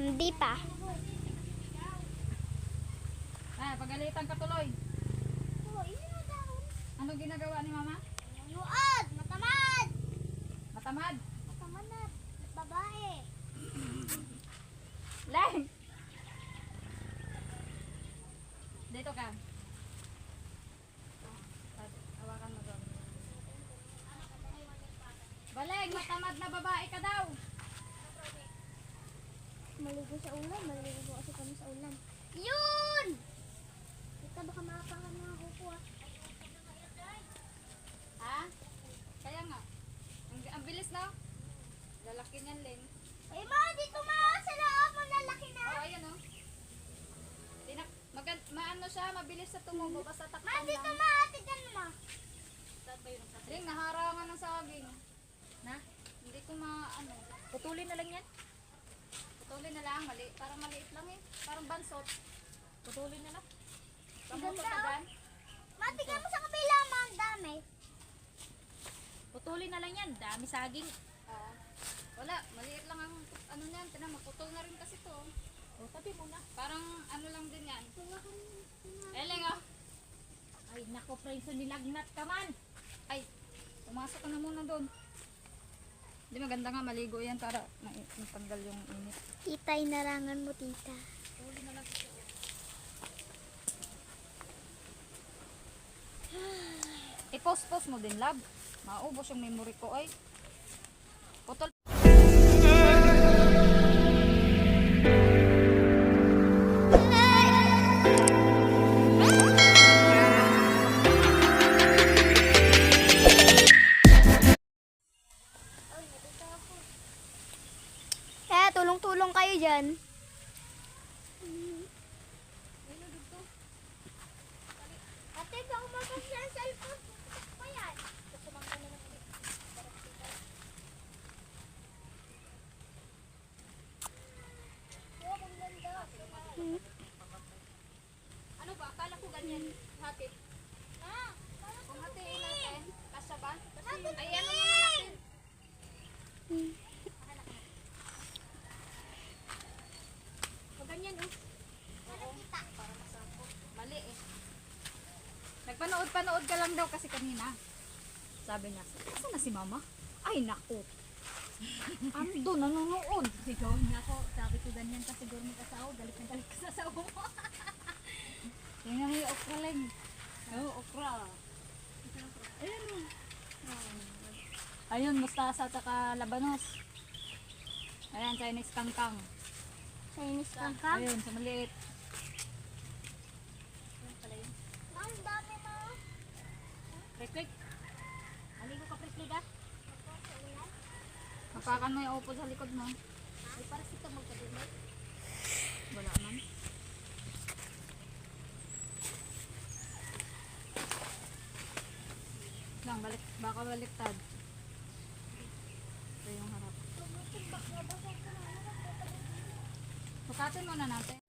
Hindi pa. Ah, pagalitan ka tuloy. Ano ginagawa ni mama? Nuod! Matamad! Matamad? Matamad na. Babae. Lang! Dito ka. Hawakan mo doon. Baleg, matamad na babae ka daw. Maligo sa ulan. Maligo po kasi kami sa ulan. Yun! Ito baka makapangan mga kuko ah. Ha? Kaya nga. Ang bilis na. Lalaki niyan, Len. Eh ma, dito ma! Sa loob, malalaki na! Oh, ayan oh. Maano siya, mabilis sa tumubo. Basta Ma, takpan dito lang. ma! Tignan mo ma! Len, naharangan ng saging. Na? Hindi ko maano. Putulin na lang yan. Putulin na lang. Parang maliit lang eh. Parang bansot. Putulin na lang. Kamuto Ganda, ka oh. dyan. Ma, tignan mo sa kabila ma! Ang dami. Putulin na lang yan. Dami saging. Oo. Wala, maliit lang ang ano niyan. Tinan, maputol na rin kasi to. O, tabi mo na. Parang ano lang din yan. Eleng oh. Ay, nako, Prince, nilagnat ka man. Ay, pumasok ka na muna doon. Hindi maganda nga maligo yan para matanggal yung init. Tita, inarangan mo tita. Huli na lang ito. I-post-post mo din, love. Maubos yung memory ko ay. Putol. Kaya tulong-tulong kayo dyan. Ate, baka mapag sa cellphone. Pa yan. Ano ba? Akala ko ganyan. Hati. Kung hatiin natin, kasya ba? Ay, ano muna natin? O ganyan, oh. Oo, para masako. Mali eh. Nagpanood-panood ka lang daw kasi kanina. Sabi niya, saan na si mama? Ay, naku. Ando, nanonood. Sigaw niya ako. Sabi ko ganyan ka siguro may kasawa. Galit na galit ka sa asawa mo. Tingnan mo yung okra lang. Oo, okra. Ayan o. Ayun, mustasa at saka labanos. Ayan, Chinese kangkang. Chinese kangkang. Ayun, sa maliit. Ang dami mo. Preslik. Aligo ka, Preslik, ah. Mapakan mo yung upo sa likod mo. Ay, para sito magkadulog. Wala man. Lang, balik, baka baliktad. Ito yung harap. Sukatin muna natin.